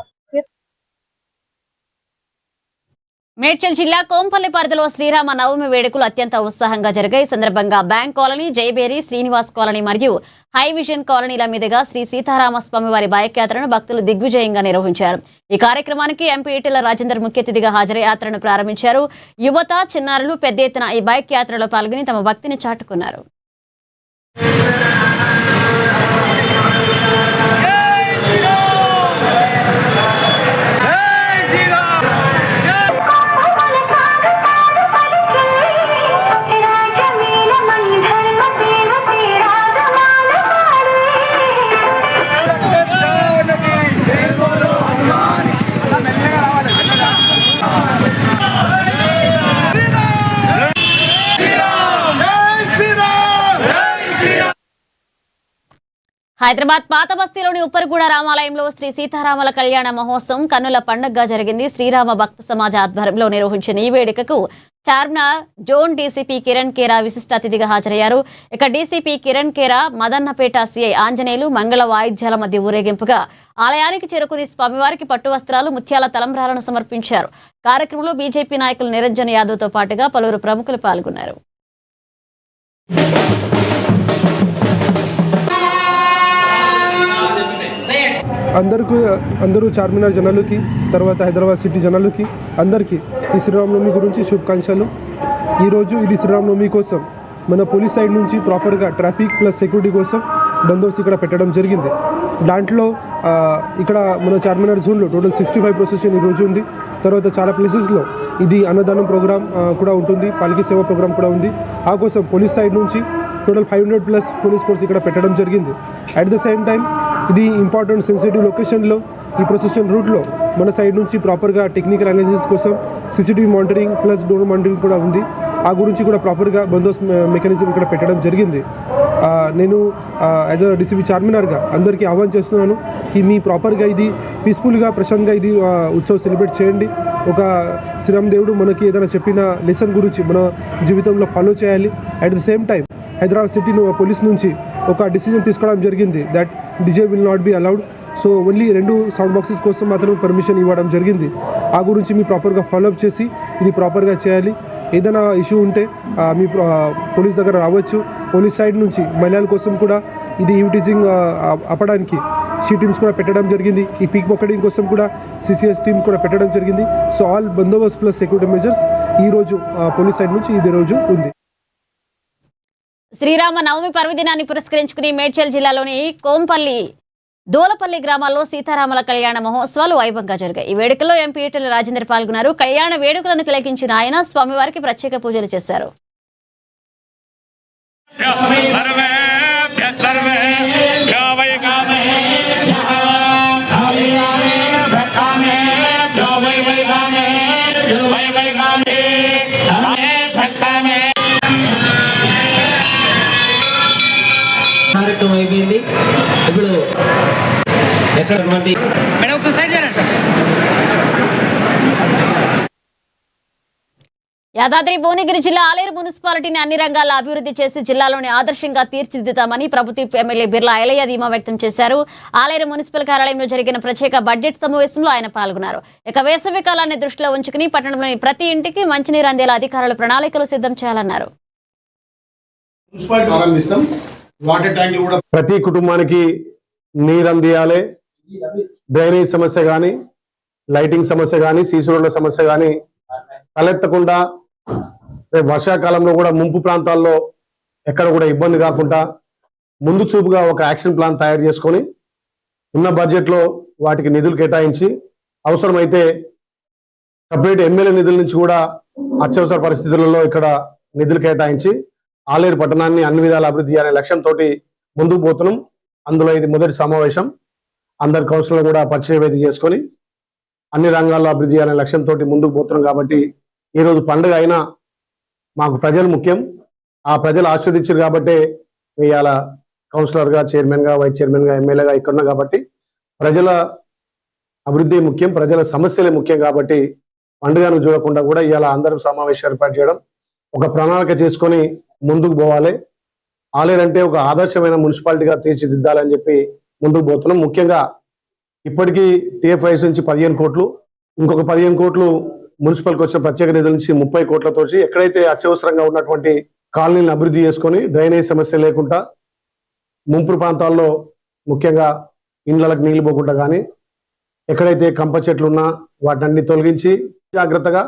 మేడ్చల్ జిల్లా కోంపల్లి పరిధిలో శ్రీరామ నవమి వేడుకలు అత్యంత ఉత్సాహంగా జరిగాయి. ఈ సందర్భంగా bank colony, Jayabheri, Srinivas colony మరియు హై విజన్ కాలనీల మీదుగా శ్రీ సీతారామస్వామి వారి బైక్ యాత్రను భక్తులు దిగ్విజయంగా నిర్వహించారు. ఈ కార్యక్రమానికి ఎంపీ ఈటెల రాజేందర్ ముఖ్య అతిథిగా హాజరై యాత్రను ప్రారంభించారు. యువత, చిన్నారులు పెద్ద ఎత్తున ఈ బైక్ యాత్రలో పాల్గొని తమ భక్తిని చాటుకున్నారు. హైదరాబాద్ పాత బస్తీలోని ఉప్పరగూడ రామాలయంలో శ్రీ సీతారాముల కళ్యాణ మహోత్సవం కన్నుల పండుగగా జరిగింది. శ్రీరామ భక్త సమాజ ఆధ్వర్యంలో నిర్వహించిన ఈ వేడుకకు చార్మినార్ జోన్ డీసీపీ కిరణ్ ఖేరా విశిష్ట అతిథిగా హాజరయ్యారు. ఇక డీసీపీ కిరణ్ ఖేరా మదన్నపేట సిఐ ఆంజనేయులు మంగళ వాయిద్యాల మధ్య ఊరేగింపుగా ఆలయానికి చేరుకుని స్వామివారికి పట్టు వస్త్రాలు, ముత్యాల తలంబ్రాలను సమర్పించారు. కార్యక్రమంలో బీజేపీ నాయకులు నిరంజన్ యాదవ్ తో పాటుగా పలువురు ప్రముఖులు పాల్గొన్నారు. అందరూ చార్మినార్ జనాలకి, తర్వాత హైదరాబాద్ సిటీ జనాలకి అందరికీ ఈ శ్రీరామనవమి గురించి శుభాకాంక్షలు. ఈరోజు ఇది శ్రీరామనవమి కోసం మన పోలీస్ సైడ్ నుంచి ప్రాపర్గా ట్రాఫిక్ ప్లస్ సెక్యూరిటీ కోసం బందోబస్తు ఇక్కడ పెట్టడం జరిగింది. దాంట్లో ఇక్కడ మన చార్మినార్ జోన్లో టోటల్ 65 ప్రొసెషన్ ఈరోజు ఉంది. తర్వాత చాలా ప్లేసెస్లో ఇది అన్నదానం ప్రోగ్రామ్ కూడా ఉంటుంది, పాలకీ సేవ ప్రోగ్రామ్ కూడా ఉంది. ఆ కోసం పోలీస్ సైడ్ నుంచి టోటల్ 500+ పోలీస్ ఫోర్స్ ఇక్కడ పెట్టడం జరిగింది. అట్ ద సేమ్ టైం ఇది ఇంపార్టెంట్ సెన్సిటివ్ లొకేషన్లో ఈ ప్రొసెషన్ రూట్లో మన సైడ్ నుంచి ప్రాపర్గా టెక్నికల్ అనాలిసిస్ కోసం CCTV monitoring plus drone monitoring కూడా ఉంది. ఆ గురించి కూడా ప్రాపర్గా బందోబస్తు మెకానిజం ఇక్కడ పెట్టడం జరిగింది. నేను యాజ్ అ డీసీపీ చార్మినార్గా అందరికీ ఆహ్వానం చేస్తున్నాను కి మీ ప్రాపర్గా ఇది పీస్ఫుల్గా ప్రశాంతంగా ఇది ఉత్సవం సెలబ్రేట్ చేయండి. ఒక శ్రీరామదేవుడు మనకి ఏదైనా చెప్పిన లెసన్ గురించి మన జీవితంలో ఫాలో చేయాలి. At the same time Hyderabad city police నుంచి ఒక డిసిజన్ తీసుకోవడం జరిగింది that DJ will not be allowed. So only 2 sound boxes కోసం మాత్రం పర్మిషన్ ఇవ్వడం జరిగింది. ఆ గురించి మీ ప్రాపర్గా ఫాలోఅప్ చేసి ఇది ప్రాపర్గా చేయాలి. ఏదైనా ఇష్యూ ఉంటే మీ పోలీస్ దగ్గర రావచ్చు. పోలీస్ సైడ్ నుంచి మహిళల కోసం కూడా ఇది ఈవిటీజింగ్ ఆపడానికి టీమ్స్ కూడా పెట్టడం జరిగింది. ఈ పీక్ పాకెటింగ్ కోసం కూడా CCS టీమ్ కూడా పెట్టడం జరిగింది. సో ఆల్ బందోబస్తు ప్లస్ సెక్యూరిటీ మెజర్స్ ఈరోజు పోలీస్ సైడ్ నుంచి ఇది రోజు ఉంది. శ్రీరామ నవమి పర్వదినాన్ని పురస్కరించుకుని మేడ్చల్ జిల్లాలోని కోంపల్లి, దోలపల్లి గ్రామాల్లో సీతారాముల కళ్యాణ మహోత్సవాలు వైభవంగా జరిగాయి. ఈ వేడుకల్లో ఎంపీ ఈటెల రాజేందర్ పాల్గొన్నారు. కళ్యాణ వేడుకలను తిలకించిన ఆయన స్వామివారికి ప్రత్యేక పూజలు చేశారు. కార్యక్రమం అయిపోయింది. ఇప్పుడు ఎక్కడ యాదాద్రి భువనగిరి జిల్లా ఆలేరు మున్సిపాలిటీని అన్ని రంగాల్లో అభివృద్ధి చేసి జిల్లాలోని ఆదర్శంగా తీర్చిదిద్దుతామని ప్రభుత్వ ఎమ్మెల్యే బిర్లా ఐలయ్య ధీమా వ్యక్తం చేశారు. ఆలేరు మున్సిపల్ కార్యాలయంలో జరిగిన ప్రత్యేక బడ్జెట్ సమావేశంలో ఆయన పాల్గొన్నారు. ఇక వేసవి కాలాన్ని దృష్టిలో ఉంచుకుని పట్టణంలోని ప్రతి ఇంటికి మంచినీరు అందేలా అధికారులు ప్రణాళికలు సిద్ధం చేయాలన్నారు. వాటర్ ట్యాంకులు కూడా ప్రతి కుటుంబానికి నీరు అందియాలి. డ్రైనేజ్ సమస్య కానీ, లైటింగ్ సమస్య కానీ, సీసీ రోడ్ల సమస్య కానీ తలెత్తకుండా వర్షాకాలంలో కూడా ముంపు ప్రాంతాల్లో ఎక్కడ కూడా ఇబ్బంది కాకుండా ముందు చూపుగా ఒక యాక్షన్ ప్లాన్ తయారు చేసుకొని ఉన్న బడ్జెట్లో వాటికి నిధులు కేటాయించి అవసరమైతే సపరేట్ ఎమ్మెల్యే నిధుల నుంచి కూడా అత్యవసర పరిస్థితులలో ఇక్కడ నిధులు కేటాయించి ఆలేరు పట్టణాన్ని అన్ని విధాల అభివృద్ధి చేయాలనే లక్ష్యంతో ముందుకు పోతున్నాం. అందులో ఇది మొదటి సమావేశం. అందరి కౌన్సిలర్ కూడా పరిచయ వేదిక చేసుకొని అన్ని రంగాల్లో అభివృద్ధి చేయాలనే లక్ష్యంతో ముందుకు పోతున్నాం. కాబట్టి ఈరోజు పండుగ అయినా మాకు ప్రజలు ముఖ్యం. ఆ ప్రజలు ఆస్వాదించారు కాబట్టి ఇవాళ కౌన్సిలర్గా, చైర్మన్గా, వైస్ చైర్మన్గా, ఎమ్మెల్యేగా ఇక్కడ ఉన్నా కాబట్టి ప్రజల అభివృద్ధి ముఖ్యం, ప్రజల సమస్యలే ముఖ్యం. కాబట్టి పండుగను చూడకుండా కూడా ఇవాళ అందరూ సమావేశం ఏర్పాటు చేయడం, ఒక ప్రణాళిక చేసుకొని ముందుకు పోవాలి. ఆలేరంటే ఒక ఆదర్శమైన మున్సిపాలిటీగా తీర్చిదిద్దాలని చెప్పి ముందుకు పోతున్నాం. ముఖ్యంగా ఇప్పటికీ TFIS నుంచి 15 కోట్లు, ఇంకొక 15 కోట్లు మున్సిపల్కి వచ్చిన ప్రత్యేక నిధుల నుంచి 30 కోట్లతో ఎక్కడైతే అత్యవసరంగా ఉన్నటువంటి కాలనీలను అభివృద్ధి చేసుకొని డ్రైనేజ్ సమస్య లేకుండా ముంపు ప్రాంతాల్లో ముఖ్యంగా ఇండ్లకు నీళ్లు పోకుండా కానీ ఎక్కడైతే కంప చెట్లు ఉన్నా వాటిని తొలగించి జాగ్రత్తగా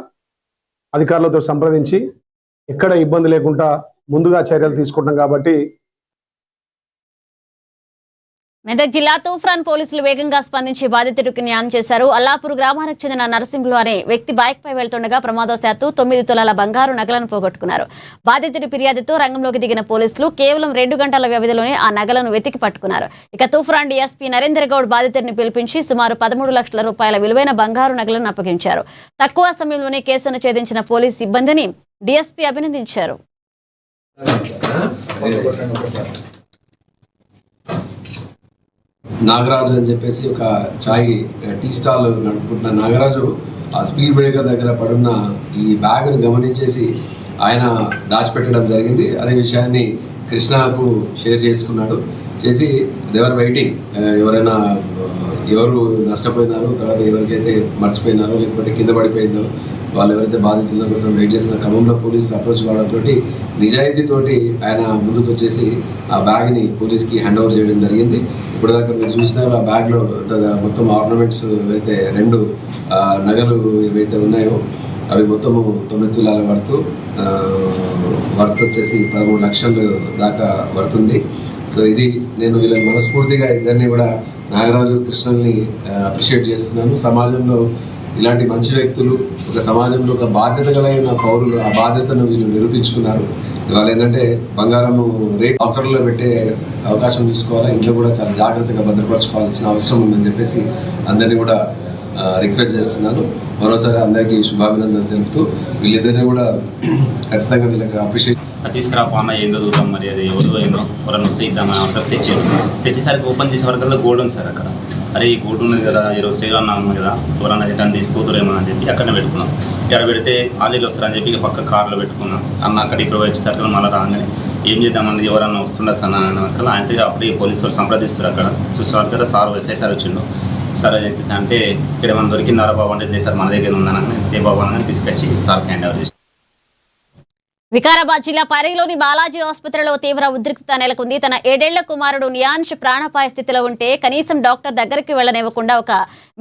అధికారులతో సంప్రదించి ఎక్కడ ఇబ్బంది లేకుండా ముందుగా చర్యలు తీసుకుంటాం. కాబట్టి మెదక్ జిల్లా తూఫాన్ పోలీసులు వేగంగా స్పందించి బాధితుడికి న్యాయం చేశారు. అల్లాపూర్ గ్రామానికి చెందిన నరసింహులు అనే వ్యక్తి బైక్ పై వెళ్తుండగా ప్రమాదవశాత్తు 9 తులాల బంగారు నగలను పోగొట్టుకున్నారు. బాధితుడి ఫిర్యాదుతో రంగంలోకి దిగిన పోలీసులు కేవలం 2 గంటల వ్యవధిలోనే ఆ నగలను వెతికి పట్టుకున్నారు. ఇక తూఫాన్ DSP నరేందర్ గౌడ్ బాధితుడిని పిలిపించి సుమారు 13 లక్షల రూపాయల విలువైన బంగారు నగలను అప్పగించారు. తక్కువ సమయంలోనే కేసును ఛేదించిన పోలీసు సిబ్బందిని DSP అభినందించారు. నాగరాజు అని చెప్పేసి ఒక టీ స్టాల్ నడుపుకుంటున్న నాగరాజు ఆ స్పీడ్ బ్రేకర్ దగ్గర పడున్న ఈ బ్యాగ్ను గమనించేసి ఆయన దాచిపెట్టడం జరిగింది. అదే విషయాన్ని కృష్ణకు షేర్ చేసుకున్నాడు. చేసి దేవర్ వెయిటింగ్, ఎవరు నష్టపోయినారు, తర్వాత ఎవరికైతే మర్చిపోయినారో లేకపోతే కింద పడిపోయిందో వాళ్ళు ఎవరైతే బాధితుల కోసం వెయిట్ చేస్తున్న క్రమంలో పోలీసులు అప్రోచ్ కావడంతో నిజాయితీతోటి ఆయన ముందుకు వచ్చేసి ఆ బ్యాగ్ని పోలీస్కి హ్యాండ్ ఓవర్ చేయడం జరిగింది. ఇప్పటిదాకా మీరు చూసినారు ఆ బ్యాగ్లో మొత్తం ఆర్నమెంట్స్ ఏవైతే 2 నగలు ఏవైతే ఉన్నాయో అవి మొత్తము 9 తులాల వర్త్ వచ్చేసి 13 లక్షలు దాకా వర్తుంది. సో ఇది నేను వీళ్ళని మనస్ఫూర్తిగా ఇద్దరిని కూడా నాగరాజు, కృష్ణల్ని అప్రిషియేట్ చేస్తున్నాను. సమాజంలో ఇలాంటి మంచి వ్యక్తులు, ఒక సమాజంలో ఒక బాధ్యత కలిగిన పౌరులు ఆ బాధ్యతను వీళ్ళు నిరూపించుకున్నారు. ఇవాళ ఏంటంటే బంగారము రేట్ లాకర్లో పెట్టే అవకాశం చూసుకోవాలా, ఇంట్లో కూడా చాలా జాగ్రత్తగా భద్రపరచుకోవాల్సిన అవసరం ఉందని చెప్పేసి అందరినీ కూడా రిక్వెస్ట్ చేస్తున్నాను. మరోసారి అందరికీ శుభాభినందనలు తెలుపుతూ వీళ్ళిద్దరినీ కూడా ఖచ్చితంగా వీళ్ళకి అప్రిషియేట్ తీసుకురా అన్న ఏందో చూద్దాం, మరి అది ఎవరు ఏందో ఎవరైనా వస్తే ఇద్దామని అంతా తెచ్చేసరికి ఓపెన్ చేసే వరకు గోల్డ్ ఉంది సార్. అక్కడ అరే ఈ గోల్డ్ ఉన్నది కదా, ఈరోజు శ్రీరామ్ ఉంది కదా, ఎవరన్నా రిటర్న్ తీసుకోతురేమో అని చెప్పి అక్కడనే పెట్టుకున్నాం. ఇక్కడ పెడితే ఆలీలు వస్తారని చెప్పి ఇక పక్క కార్లో పెట్టుకున్నాం. అన్న అక్కడ ఇప్పుడు వచ్చేసరికి మళ్ళీ రాగానే ఏం చేద్దామని ఎవరన్నా వస్తుండే సార్ అన్న వరకు ఆయన అప్పుడే పోలీసు వాళ్ళు సంప్రదిస్తారు. అక్కడ చూసే వరకు సార్ ఎస్ఐ సార్ వచ్చిండు. సార్ అంటే ఇక్కడ మనం దొరికిందారా బాబు అంటే సార్ మన దగ్గర ఉందని ఏ బాబు అని తీసుకొచ్చి సార్ హ్యాండ్ ఓవర్ చేసి. వికారాబాద్ జిల్లా పరిగిలోని బాలాజీ ఆసుపత్రిలో తీవ్ర ఉద్రిక్తత నెలకొంది. తన 7 ఏళ్ల కుమారుడు నియాంష్ ప్రాణాపాయ స్థితిలో ఉంటే కనీసం డాక్టర్ దగ్గరికి వెళ్లనివ్వకుండా ఒక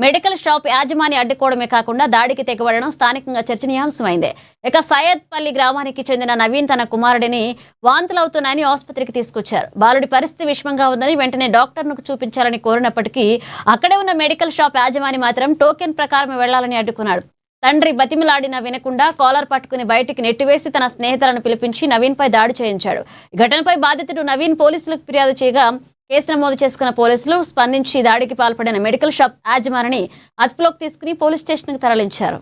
మెడికల్ షాప్ యాజమాని అడ్డుకోవడమే కాకుండా దాడికి తెగబడడం స్థానికంగా చర్చనీయాంశమైంది. ఇక సయ్యద్పల్లి గ్రామానికి చెందిన నవీన్ తన కుమారుడిని వాంతులవుతున్నాయని ఆసుపత్రికి తీసుకొచ్చారు. బాలుడి పరిస్థితి విషమంగా ఉందని వెంటనే డాక్టర్ను చూపించాలని కోరినప్పటికీ అక్కడే ఉన్న మెడికల్ షాప్ యాజమాని మాత్రం టోకెన్ ప్రకారం వెళ్లాలని అడ్డుకున్నాడు. తండ్రి బతిమిలాడినా వినకుండా కాలర్ పట్టుకుని బయటికి నెట్టివేసి తన స్నేహితులను పిలిపించి నవీన్పై దాడి చేయించాడు. ఈ ఘటనపై బాధితుడు నవీన్ పోలీసులకు ఫిర్యాదు చేయగా కేసు నమోదు చేసుకున్న పోలీసులు స్పందించి దాడికి పాల్పడిన మెడికల్ షాప్ యాజమానిని అదుపులోకి తీసుకుని పోలీస్ స్టేషన్కు తరలించారు.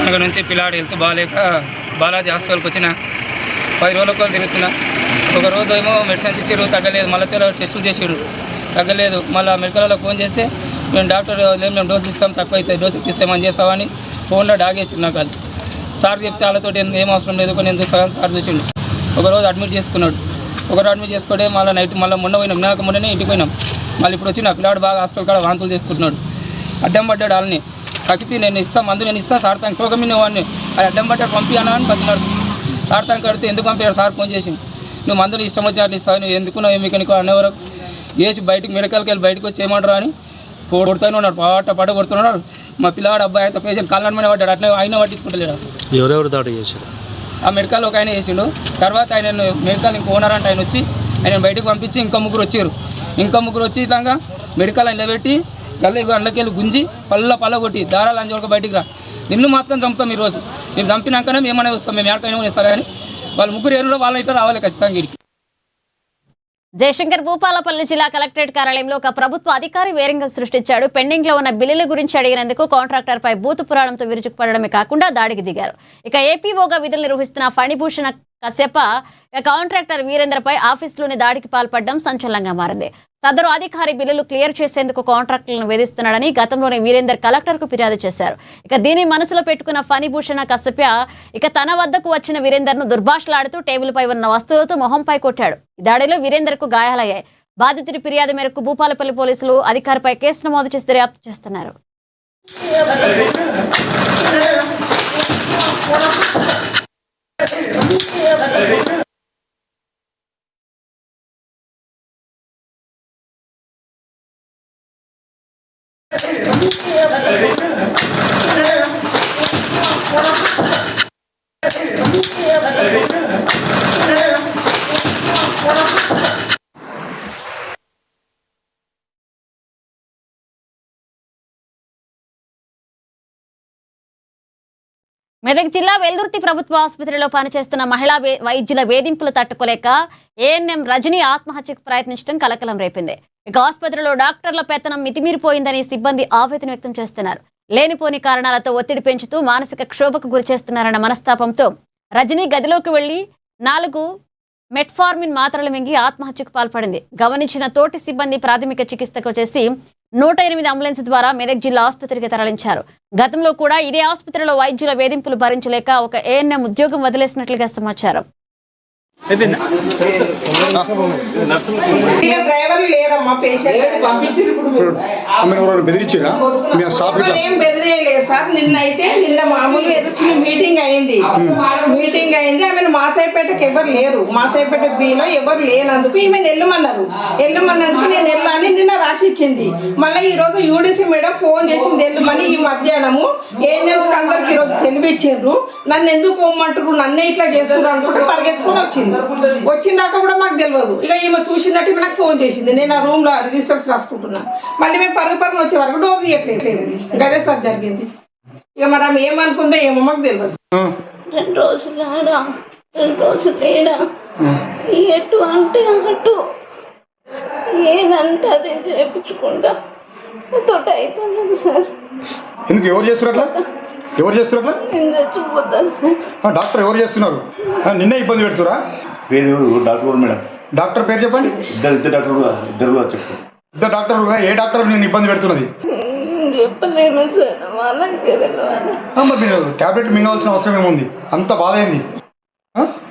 పండుగ నుంచి పిల్లాడు హెల్త్ బాగాలేక బాలాజీ హాస్పిటల్కి వచ్చిన 10 రోజులకు తిరుగుతున్నా. ఒక రోజు ఏమో మెడిసిన్స్ ఇచ్చారు, తగ్గలేదు. మళ్ళీ టెస్టులు చేసారు, తగ్గలేదు. మళ్ళీ మెడికల్ వాళ్ళకి ఫోన్ చేస్తే మేము డాక్టర్ మేము డోసు ఇస్తాం, తక్కువ అవుతుంది, డోసు ఇస్తామని చేస్తామని ఫోన్లో డాగేసిండు. నాకు అది సార్ చెప్తే వాళ్ళతో ఏం అవసరం లేదు, నేను చూస్తాను సార్ చూసిండు. ఒకరోజు అడ్మిట్ చేసుకున్నాడు. ఒకరోజు అడ్మిట్ చేసుకుంటే మళ్ళీ నైట్ మళ్ళీ మొన్న పోయినాం, నాకు మొన్ననే ఇంటికి పోయినాం. మళ్ళీ ఇప్పుడు వచ్చి నా పిల్లాడు బాగా హాస్పిటల్ కాడ వాంతులు చేసుకుంటున్నాడు. అడ్డం పడ్డాడు వాళ్ళని. కక్కితే నేను ఇస్తా మందు నేను ఇస్తా సార్ తనకి ప్రోగ్రామ్ వాడిని అది అడ్డం పట్టారు పంపి అన్నా అని బతినాడు. సార్ తనకి కడితే ఎందుకు పంపారు సార్ ఫోన్ చేసి నువ్వు మందులు ఇష్టం వచ్చినట్లు ఇస్తావు నువ్వు ఎందుకు నువ్వు మీకు అనేవరకు వేసి బయటకు మెడికల్కి వెళ్ళి బయటకు వచ్చి ఏమంటారు అని కొడుతూనే ఉన్నాడు. పాట కొడుతున్నాడు. మా పిల్లవాడు అబ్బాయి అయితే పేషెంట్ కళ్ళని మీద పడ్డాడు. అట్లా ఆయన పట్టించుకుంటలేడు అసలు. ఎవరెవరు దాడి చేశారు? ఆ మెడికల్ ఒక ఆయన చేసిండు. తర్వాత ఆయన మెడికల్ ఇంకో ఓనర్ అంటే ఆయన వచ్చి ఆయన బయటకు పంపించి ఇంకా ముగ్గురు వచ్చారు. ఇంకా ముగ్గురు వచ్చి ఇలాగా మెడికల్ ఆయన పెట్టి గల్ల అండ్లకెళ్ళి గుంజి పళ్ళ కొట్టి దారాలు అంజోక బయటికి రా నిన్ను మాత్రం చంపుతాం ఈరోజు మీరు చంపినాకనే మేమనే వస్తాం మేము ఎక్కడికైనా ఇస్తారు కానీ వాళ్ళు ముగ్గురు ఏరులో వాళ్ళ ఇట్లా రావాలి ఖచ్చితంగా. జయశంకర్ భూపాలపల్లి జిల్లా కలెక్టరేట్ కార్యాలయంలో ఒక ప్రభుత్వ అధికారి వేరంగా సృష్టించాడు. పెండింగ్ లో ఉన్న బిల్లుల గురించి అడిగినందుకు కాంట్రాక్టర్ పై బూతు పురాణంతో విరుచుకుపడమే కాకుండా దాడికి దిగారు. ఇక ఏపీఓగా విధులు నిర్వహిస్తున్న ఫణిభూషణ కశ్యప కాంట్రాక్టర్ వీరేంద్రపై ఆఫీసులోని దాడికి పాల్పడడం సంచలనంగా మారింది. సదరు అధికారి బిల్లులు క్లియర్ చేసేందుకు కాంట్రాక్టులను వేధిస్తున్నాడని గతంలోనే వీరేందర్ కలెక్టర్కు ఫిర్యాదు చేశారు. ఇక దీన్ని మనసులో పెట్టుకున్న ఫణిభూషణ కశ్యప ఇక తన వద్దకు వచ్చిన వీరేందర్ను దుర్భాషలాడుతూ టేబుల్పై ఉన్న వస్తువులతో మొహంపై కొట్టాడు. ఈ దాడిలో వీరేందర్కు గాయాలయ్యాయి. బాధితుడి ఫిర్యాదు మేరకు భూపాలపల్లి పోలీసులు అధికారిపై కేసు నమోదు చేసి దర్యాప్తు చేస్తున్నారు. మెదక్ జిల్లా వెల్దుర్తి ప్రభుత్వ ఆసుపత్రిలో పనిచేస్తున్న మహిళా వైద్యుల వేధింపులు తట్టుకోలేక ఏఎన్ఎం రజని ఆత్మహత్యకు ప్రయత్నించడం కలకలం రేపింది. ఇక ఆసుపత్రిలో డాక్టర్ల పెత్తనం మితిమీరిపోయిందని సిబ్బంది ఆవేదన వ్యక్తం చేస్తున్నారు. లేనిపోని కారణాలతో ఒత్తిడి పెంచుతూ మానసిక క్షోభకు గురిచేస్తున్నారన్న మనస్తాపంతో రజని గదిలోకి వెళ్లి 4 మెట్ఫార్మిన్ మాత్రలు మింగి ఆత్మహత్యకు పాల్పడింది. గమనించిన తోటి సిబ్బంది ప్రాథమిక చికిత్సకు చేసి 108 అంబులెన్స్ ద్వారా మెదక్ జిల్లా ఆసుపత్రికి తరలించారు. గతంలో కూడా ఇదే ఆసుపత్రిలో వైద్యుల వేధింపులు భరించలేక ఒక ఏఎన్ఎం ఉద్యోగం వదిలేసినట్లుగా సమాచారం. డ్రైవర్లు లేరమ్మా బెదిరేయలేదు సార్. నిన్న మామూలుగా ఏదో చిన్న మీటింగ్ అయింది. ఆమె మాసాయిపేటకి ఎవరు లేరు. మాసాయిపేట బిలో ఎవరు లేనందుకు ఈమె వెళ్ళమన్నందుకు నేను వెళ్ళాలని నిన్న రాసి ఇచ్చింది. మళ్ళీ ఈ రోజు యూడిసి మేడం ఫోన్ చేసింది వెళ్ళమని. ఈ మధ్యాహ్నము ఏఎన్ఎంస్ అందరికి ఈ రోజు సెలవు ఇచ్చిండ్రు. నన్ను ఎందుకు పోమంటారు, నన్నే ఇట్లా చేస్తారు అనుకుంటే పరిగెత్తుకొని వచ్చిందాక కూడా మాకు తెలియదు. ఇక ఈమె చూసిందంటే నాకు ఫోన్ చేసింది. నేను ఆ రూమ్ లో రిజిస్టర్స్ రాసుకుంటున్నా. మళ్ళీ మేము పరుగుపరుగున వచ్చే వరకు డోర్ తీయట్లేదు. గదే సార్ జరిగింది. ఇక మరి ఆమె ఏమనుకుందో ఏమో మాకు తెలియదు. 2 రోజులు ఆడా 2 రోజులు ఏడా ఎటు అంటే అటు ఏదంటే అదే చేయించుకుంటా తోట అవుతుంది సార్. ఎందుకు ఎవరు చేస్తున్నారు? నేను చచ్చిపోతాను సార్. డాక్టర్ ఎవరు చేస్తున్నారు? నిన్నే ఇబ్బంది పెడుతురా? Doctor madam. డాక్టర్ పేరు చెప్పండి. ఇద్దరు డాక్టర్ ఏ డాక్టర్ నేను ఇబ్బంది పెడుతున్నది? చెప్పలేను సార్. మరి మీరు టాబ్లెట్ మింగవలసిన అవసరం ఏముంది? అంత బాధ అయింది.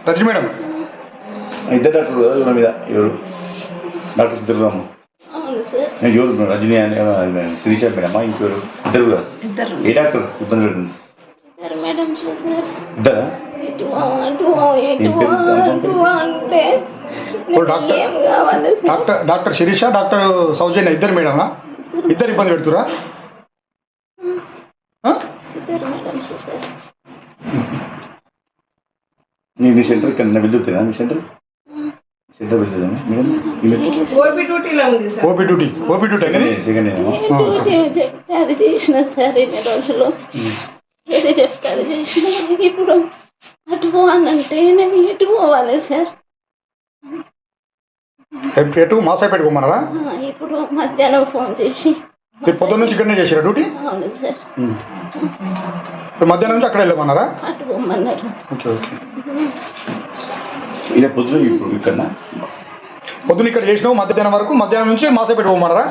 రజని మేడం ఇద్దరు డాక్టర్ మీద ఎవరు? డాక్టర్ సిద్ధరామ ఎవరు? రజని అని శిరీష మేడమా ఇంకెవరు? ఇద్దరు కదా. ఏ డాక్టర్ ఇబ్బంది పెడుతుంది? ఇద్దరా? డాక్టర్ శిరీష, డాక్టర్ సౌజన్య ఇద్దరు మేడమా? ఇద్దరు ఇబ్బంది పెడుతురా? మీ సెంటర్ ఇక్కడ వెళ్తున్నా? మీ సెంటర్ వెళ్తుందా మేడం? ఓపీ డ్యూటీ అది చేసిన సార్ ఎన్ని రోజులు ఏది చెప్తే అది చేసిన. ఇప్పుడు అటు పోవాలంటే నేను ఎటు పోవాలి సార్? ఎటు మాసాయిపేట పోమన్నారా? ఇప్పుడు మధ్యాహ్నం ఫోన్ చేసి పొద్దున్న నుంచి ఇక్కడనే చేసారా డ్యూటీ? అవును సార్. మధ్యాహ్నం నుంచి అక్కడ వెళ్ళమన్నారా? అటు పోమన్నారు. ఇలా పొద్దున ఇక్కడ చేసినావు మధ్యాహ్నం వరకు, మధ్యాహ్నం నుంచి మాసాయిపేట పోమన్నారా?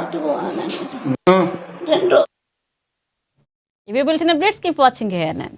ఇవి bulletin updates. Keep watching ANN.